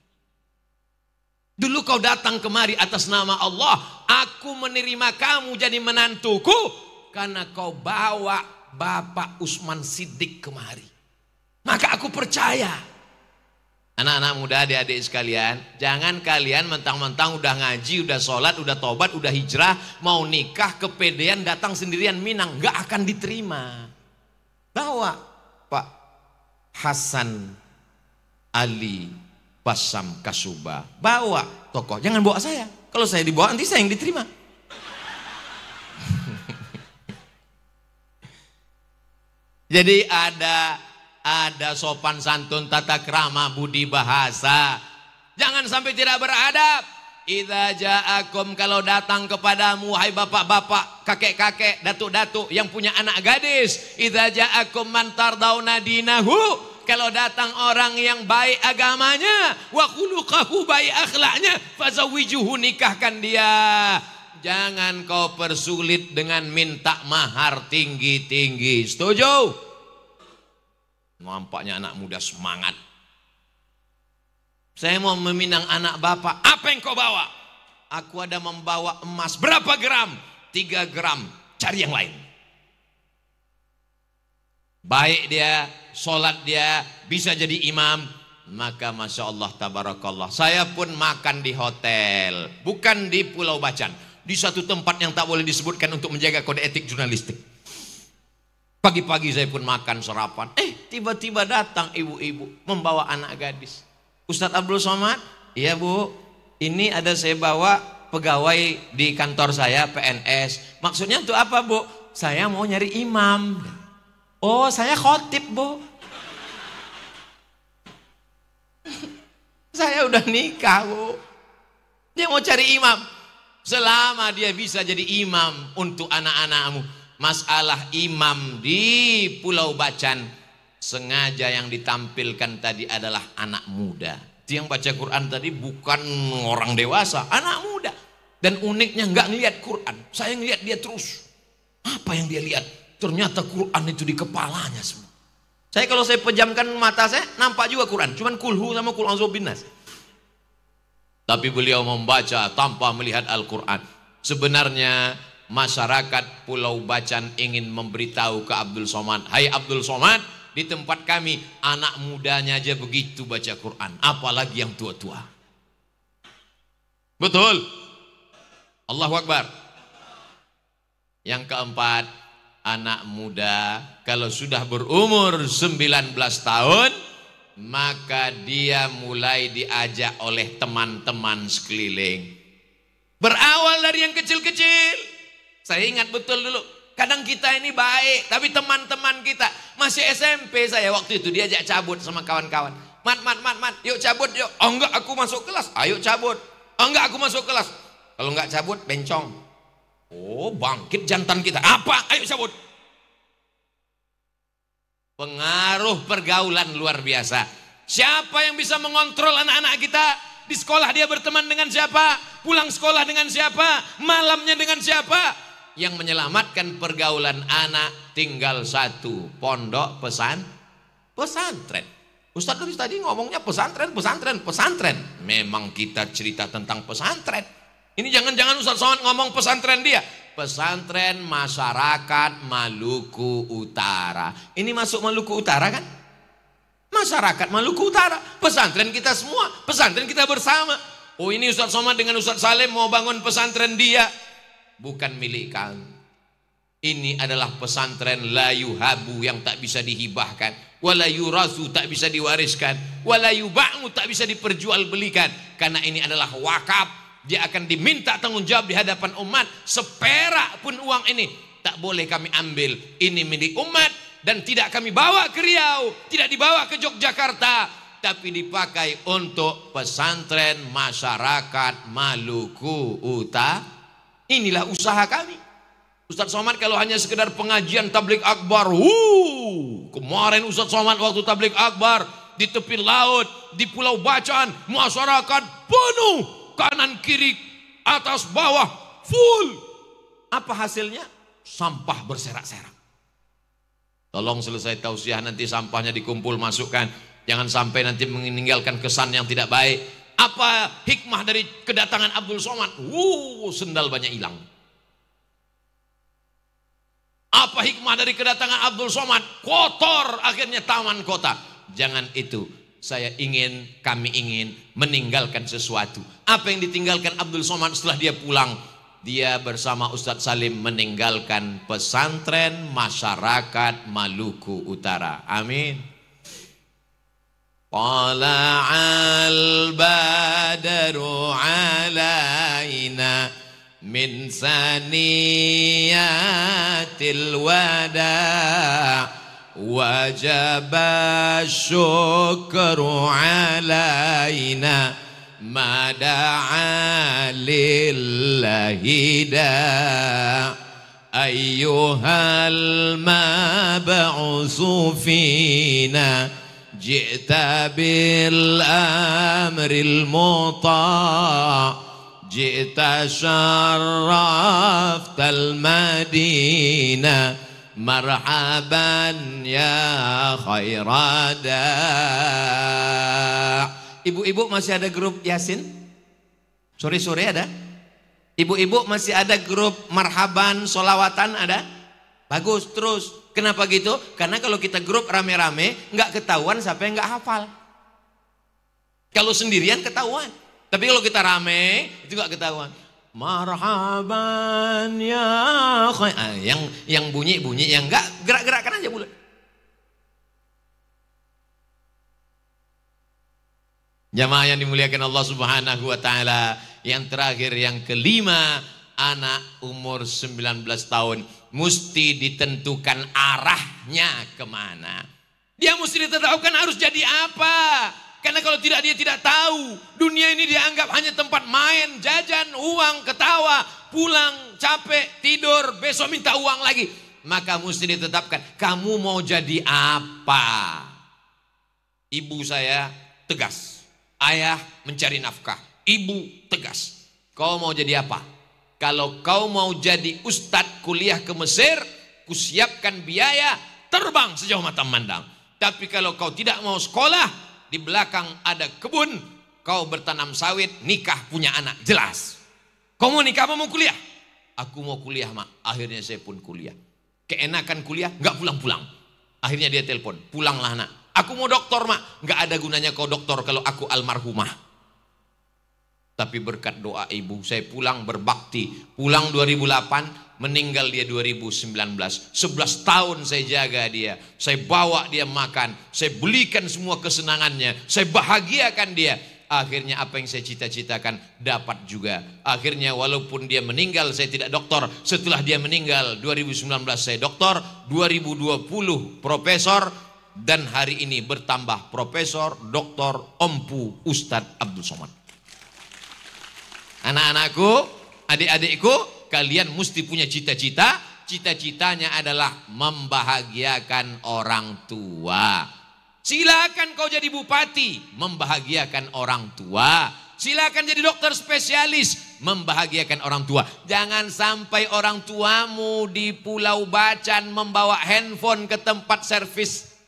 Dulu kau datang kemari atas nama Allah. Aku menerima kamu jadi menantuku karena kau bawa Bapak Usman Siddiq kemari. Maka aku percaya. Anak-anak muda, adik-adik sekalian, jangan kalian mentang-mentang udah ngaji, udah sholat, udah tobat, udah hijrah, mau nikah kepedean datang sendirian Minang, nggak akan diterima. Bawa Pak Hasan Ali Basam Kasuba, bawa tokoh, jangan bawa saya. Kalau saya dibawa nanti saya yang diterima. Jadi ada sopan santun, tata krama, budi bahasa. Jangan sampai tidak beradab. Idza ja'akum, kalau datang kepadamu hai bapak-bapak, kakek-kakek, datuk-datuk yang punya anak gadis. Idza ja'akum man tardawna dinahu, kalau datang orang yang baik agamanya, wa khuluquhu, baik akhlaknya, fazawwijuhu, nikahkan dia. Jangan kau persulit dengan minta mahar tinggi-tinggi. Setuju? Nampaknya anak muda semangat. Saya mau meminang anak bapak. Apa yang kau bawa? Aku ada membawa emas. Berapa gram? 3 gram. Cari yang lain. Baik dia, sholat dia, bisa jadi imam. Maka Masya Allah, tabarakallah. Saya pun makan di hotel. Bukan di Pulau Bacan. Di satu tempat yang tak boleh disebutkan untuk menjaga kode etik jurnalistik. Pagi-pagi saya pun makan sarapan. Tiba-tiba datang ibu-ibu membawa anak gadis. Ustadz Abdul Somad, iya bu, ini ada saya bawa pegawai di kantor saya, PNS. Maksudnya untuk apa bu? Saya mau nyari imam. Oh, saya khotib bu. Saya udah nikah bu. Dia mau cari imam. Selama dia bisa jadi imam untuk anak-anakmu. Masalah imam di Pulau Bacan, sengaja yang ditampilkan tadi adalah anak muda. Yang baca Quran tadi bukan orang dewasa, anak muda. Dan uniknya nggak ngelihat Quran, saya ngelihat dia terus. Apa yang dia lihat? Ternyata Quran itu di kepalanya semua. Saya kalau saya pejamkan mata saya, nampak juga Quran, cuman kulhu sama kul a'udzu binnas. Tapi beliau membaca tanpa melihat Al-Quran. Sebenarnya masyarakat Pulau Bacan ingin memberitahu ke Abdul Somad, hai Abdul Somad, di tempat kami anak mudanya aja begitu baca Quran, apalagi yang tua-tua. Betul? Allahu Akbar. Yang keempat, anak muda kalau sudah berumur 19 tahun, maka dia mulai diajak oleh teman-teman sekeliling. Berawal dari yang kecil-kecil. Saya ingat betul dulu, kadang kita ini baik, tapi teman-teman kita masih SMP, saya waktu itu diajak cabut sama kawan-kawan. Mat, yuk cabut yuk. Oh enggak, aku masuk kelas. Ayo cabut. Oh enggak, aku masuk kelas. Kalau enggak cabut, bencong. Oh, bangkit jantan kita. Apa? Ayo cabut. Pengaruh pergaulan luar biasa. Siapa yang bisa mengontrol anak-anak kita? Di sekolah dia berteman dengan siapa? Pulang sekolah dengan siapa? Malamnya dengan siapa? Yang menyelamatkan pergaulan anak tinggal satu, pondok pesantren. Ustadz tadi ngomongnya pesantren. Memang kita cerita tentang pesantren. Ini jangan-jangan Ustadz Somad ngomong pesantren dia. Pesantren masyarakat Maluku Utara. Ini masuk Maluku Utara kan? Masyarakat Maluku Utara. Pesantren kita semua, pesantren kita bersama. Oh, ini Ustadz Somad dengan Ustadz Salim mau bangun pesantren dia. Bukan milik kami. Ini adalah pesantren la yuhabu, yang tak bisa dihibahkan, wala yurasu, tak bisa diwariskan, wala yuba'u, tak bisa diperjualbelikan. Karena ini adalah wakaf, dia akan diminta tanggung jawab di hadapan umat. Seperak pun uang ini tak boleh kami ambil. Ini milik umat dan tidak kami bawa ke Riau, tidak dibawa ke Yogyakarta, tapi dipakai untuk pesantren masyarakat Maluku Utara. Inilah usaha kami. Ustadz Somad kalau hanya sekedar pengajian tabligh akbar, kemarin Ustadz Somad waktu tabligh akbar di tepi laut, di Pulau Bacan, masyarakat penuh, kanan kiri, atas bawah, full. Apa hasilnya? Sampah berserak-serak. Tolong selesai tausiah nanti sampahnya dikumpul, masukkan. Jangan sampai nanti meninggalkan kesan yang tidak baik. Apa hikmah dari kedatangan Abdul Somad? Sendal banyak hilang. Apa hikmah dari kedatangan Abdul Somad? Kotor akhirnya taman kota. Jangan itu. Kami ingin meninggalkan sesuatu. Apa yang ditinggalkan Abdul Somad setelah dia pulang? Dia bersama Ustadz Salim meninggalkan pesantren masyarakat Maluku Utara. Amin. Tala'al badru alaina min saniyatil wada' wajaba syukru alaina mada'a lillahi da' ayyuhal mab'usu fina ji'ta bil amril muta' ji'ta syarraftal madinah marhaban ya khairada. Ibu-ibu masih ada grup Yasin? Sore-sore ada? Ibu-ibu masih ada grup marhaban solawatan ada? Bagus terus. Kenapa gitu? Karena kalau kita grup rame-rame nggak ketahuan siapa yang nggak hafal. Kalau sendirian ketahuan. Tapi kalau kita rame itu gak ketahuan. Marhaban ya khair. Yang bunyi-bunyi, yang enggak gerak-gerakkan aja bulat. Jamaah yang dimuliakan Allah Subhanahu wa taala, yang terakhir yang kelima, anak umur 19 tahun mesti ditentukan arahnya kemana. Dia mesti ditetapkan harus jadi apa. Karena kalau tidak, dia tidak tahu. Dunia ini dianggap hanya tempat main, jajan, uang, ketawa, pulang, capek, tidur, besok minta uang lagi. Maka mesti ditetapkan, kamu mau jadi apa? Ibu saya tegas. Ayah mencari nafkah. Ibu tegas. Kau mau jadi apa? Kalau kau mau jadi ustadz kuliah ke Mesir, kusiapkan biaya, terbang sejauh mata memandang. Tapi kalau kau tidak mau sekolah, di belakang ada kebun, kau bertanam sawit, nikah, punya anak, jelas. Kau mau nikah apa mau kuliah? Aku mau kuliah, mak. Akhirnya saya pun kuliah. Keenakan kuliah, nggak pulang-pulang. Akhirnya dia telepon, pulanglah nak. Aku mau doktor, mak. Nggak ada gunanya kau doktor kalau aku almarhumah. Tapi berkat doa ibu, saya pulang berbakti. Pulang 2008, meninggal dia 2019. 11 tahun saya jaga dia. Saya bawa dia makan. Saya belikan semua kesenangannya. Saya bahagiakan dia. Akhirnya apa yang saya cita-citakan dapat juga. Akhirnya walaupun dia meninggal, saya tidak doktor. Setelah dia meninggal 2019 saya doktor. 2020 profesor. Dan hari ini bertambah profesor, doktor, empu, Ustadz Abdul Somad. Anak-anakku, adik-adikku, kalian mesti punya cita-cita. Cita-citanya adalah membahagiakan orang tua. Silakan kau jadi bupati, membahagiakan orang tua. Silakan jadi dokter spesialis, membahagiakan orang tua. Jangan sampai orang tuamu di Pulau Bacan membawa handphone ke tempat servis.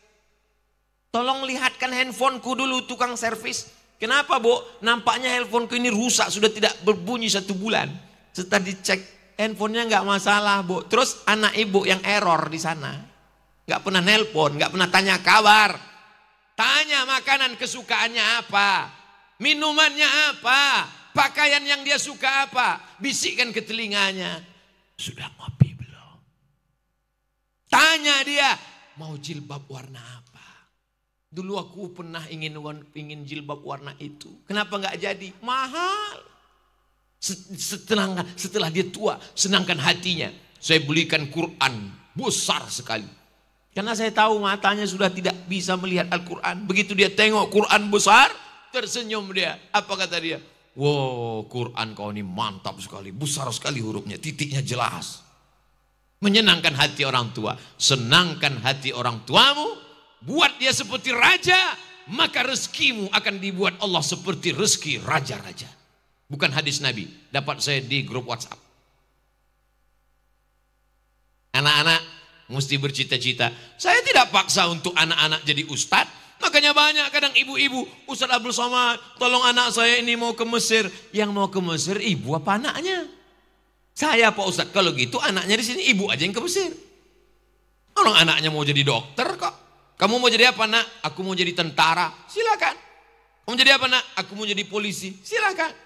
Tolong lihatkan handphoneku dulu tukang servis. Kenapa, Bu? Nampaknya handphoneku ini rusak, sudah tidak berbunyi 1 bulan. Setelah dicek, handphonenya nggak masalah, Bu. Terus anak ibu yang error di sana. Nggak pernah nelpon, nggak pernah tanya kabar. Tanya makanan kesukaannya apa. Minumannya apa. Pakaian yang dia suka apa. Bisikkan ke telinganya. Sudah ngopi belum? Tanya dia, mau jilbab warna apa? Dulu aku pernah ingin jilbab warna itu. Kenapa nggak jadi? Mahal. Setelah dia tua, senangkan hatinya. Saya belikan Quran besar sekali. Karena saya tahu matanya sudah tidak bisa melihat Al-Quran. Begitu dia tengok Quran besar, tersenyum dia. Apa kata dia? Wow, Quran kau ini mantap sekali. Besar sekali hurufnya, titiknya jelas. Menyenangkan hati orang tua. Senangkan hati orang tuamu. Buat dia seperti raja, maka rezekimu akan dibuat Allah seperti rezeki raja-raja. Bukan hadis Nabi, dapat saya di grup WhatsApp. Anak-anak mesti bercita-cita. Saya tidak paksa untuk anak-anak jadi ustadz. Makanya banyak kadang ibu-ibu, Ustadz Abdul Somad, tolong anak saya ini mau ke Mesir. Yang mau ke Mesir ibu apa anaknya? Saya Pak Ustadz, kalau gitu anaknya di sini, ibu aja yang ke Mesir. Orang anaknya mau jadi dokter kok. Kamu mau jadi apa nak? Aku mau jadi tentara. Silakan. Kamu jadi apa nak? Aku mau jadi polisi. Silakan.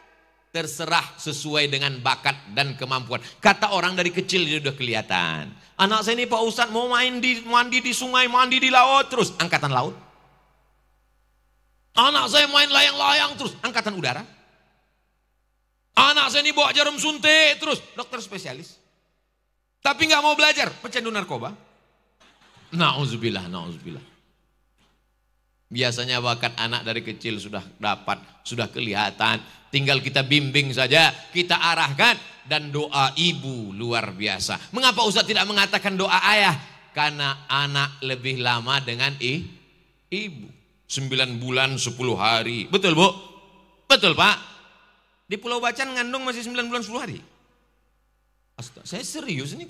Terserah sesuai dengan bakat dan kemampuan. Kata orang dari kecil dia udah kelihatan. Anak saya ini Pak Ustadz mau mandi di sungai, mandi di laut terus. Angkatan laut. Anak saya main layang-layang terus. Angkatan udara. Anak saya ini bawa jarum suntik terus. Dokter spesialis. Tapi nggak mau belajar. Pecandu narkoba. Na'udzubillah, na'udzubillah. Biasanya bakat anak dari kecil sudah dapat, sudah kelihatan. Tinggal kita bimbing saja, kita arahkan. Dan doa ibu luar biasa. Mengapa Ustaz tidak mengatakan doa ayah? Karena anak lebih lama dengan ibu. 9 bulan 10 hari. Betul Bu? Betul Pak? Di Pulau Bacan ngandung masih 9 bulan 10 hari. Astaga, saya serius ini.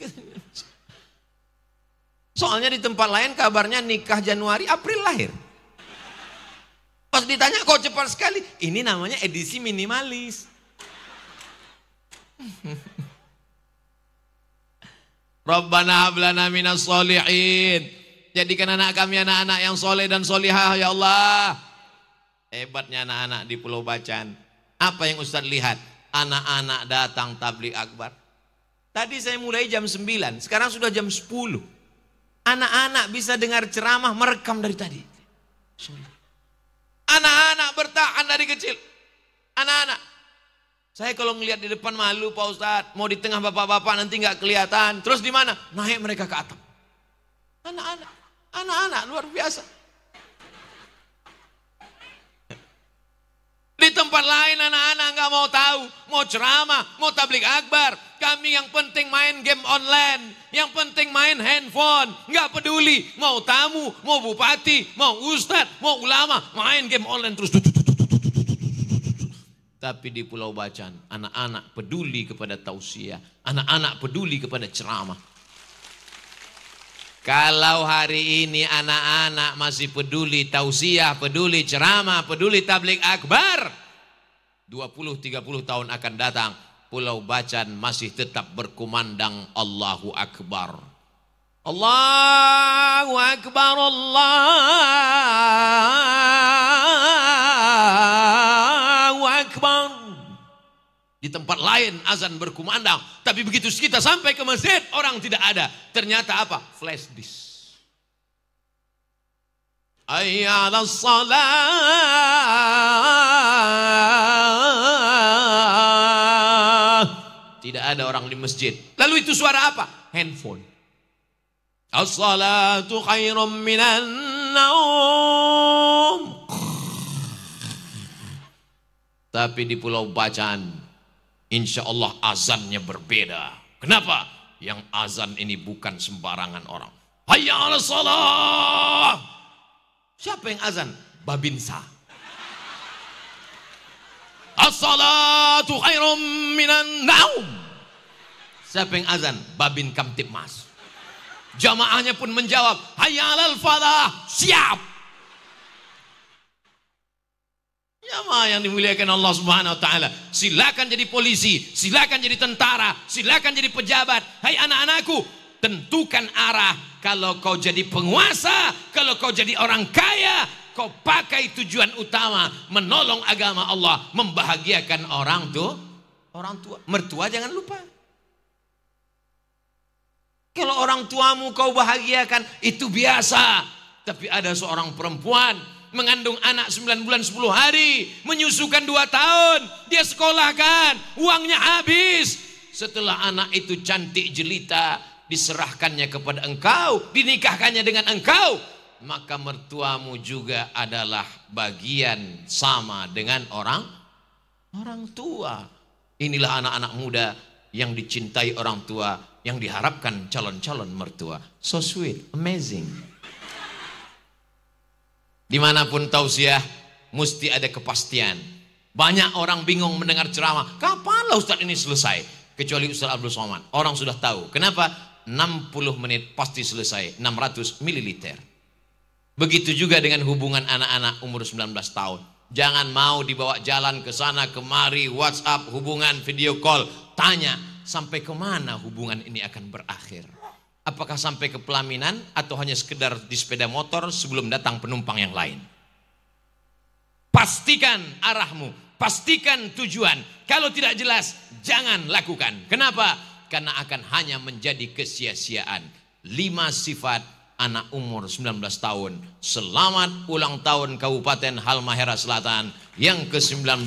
Soalnya di tempat lain kabarnya nikah Januari, April lahir. Pas ditanya kok cepat sekali, ini namanya edisi minimalis. Rabbana hablana minas solihin. Jadikan anak kami anak-anak yang soleh dan solihah ya Allah. Hebatnya anak-anak di Pulau Bacan. Apa yang Ustaz lihat? Anak-anak datang tabligh akbar. Tadi saya mulai jam 9, sekarang sudah jam 10. Anak-anak bisa dengar ceramah merekam dari tadi. Anak-anak bertahan dari kecil. Anak-anak. Saya kalau ngelihat di depan malu Pak Ustadz. Mau di tengah bapak-bapak nanti nggak kelihatan. Terus di mana? Naik mereka ke atap. Anak-anak. Anak-anak luar biasa. Di tempat lain anak-anak nggak mau tahu. Mau ceramah, mau tabligh akbar. Kami yang penting main game online. Yang penting main handphone. Nggak peduli. Mau tamu, mau bupati, mau ustadz, mau ulama. Main game online terus. Tapi di Pulau Bacan, anak-anak peduli kepada tausiah. Anak-anak peduli kepada ceramah. Kalau hari ini anak-anak masih peduli tausiah, peduli ceramah, peduli tabligh akbar. 20-30 tahun akan datang. Pulau Bacan masih tetap berkumandang Allahu Akbar. Allahu Akbar, Allahu Akbar. Di tempat lain azan berkumandang. Tapi begitu kita sampai ke masjid, orang tidak ada. Ternyata apa? Flash disk. Hayya 'alas shalah. Tidak ada orang di masjid. Lalu itu suara apa? Handphone. As-salatu khairum minan naum. Tapi di Pulau Bacan, insya Allah azannya berbeda. Kenapa? Yang azan ini bukan sembarangan orang. Hayya 'alas shalah. Siapa yang azan? Babinsa. As-salatu khairum minan naum. Siapa yang azan? Babin Kamtibmas. Jamaahnya pun menjawab, hayya 'alal falah. Siap. Jamaah yang dimuliakan Allah Subhanahu wa taala, silakan jadi polisi, silakan jadi tentara, silakan jadi pejabat. Hai anak-anakku, tentukan arah. Kalau kau jadi penguasa, kalau kau jadi orang kaya, kau pakai tujuan utama menolong agama Allah, membahagiakan orang tua. Mertua jangan lupa. Kalau orang tuamu kau bahagiakan, itu biasa. Tapi ada seorang perempuan mengandung anak 9 bulan 10 hari, menyusukan 2 tahun, dia sekolahkan, uangnya habis. Setelah anak itu cantik jelita, diserahkannya kepada engkau, dinikahkannya dengan engkau, maka mertuamu juga adalah bagian sama dengan orang tua. Inilah anak-anak muda yang dicintai orang tua, yang diharapkan calon-calon mertua. So sweet, amazing. Dimanapun tausiah mesti ada kepastian. Banyak orang bingung mendengar ceramah, kapanlah Ustaz ini selesai? Kecuali Ustaz Abdul Somad, orang sudah tahu. Kenapa? 60 menit pasti selesai, 600 ml. Begitu juga dengan hubungan anak-anak umur 19 tahun. Jangan mau dibawa jalan ke sana kemari, WhatsApp, hubungan, video call. Tanya, sampai kemana hubungan ini akan berakhir? Apakah sampai ke pelaminan atau hanya sekedar di sepeda motor sebelum datang penumpang yang lain? Pastikan arahmu, pastikan tujuan. Kalau tidak jelas, jangan lakukan. Kenapa? Karena akan hanya menjadi kesia-siaan. 5 sifat anak umur 19 tahun. Selamat ulang tahun Kabupaten Halmahera Selatan yang ke-19.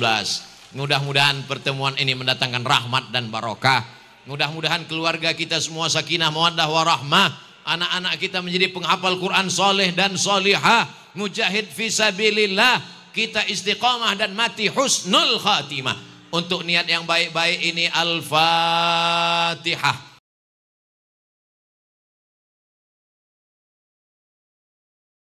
Mudah-mudahan pertemuan ini mendatangkan rahmat dan barokah. Mudah-mudahan keluarga kita semua sakinah mawaddah warahmah. Anak-anak kita menjadi penghafal Quran soleh dan solihah. Mujahid fisabilillah. Kita istiqamah dan mati husnul khatimah. Untuk niat yang baik-baik ini Al-Fatihah.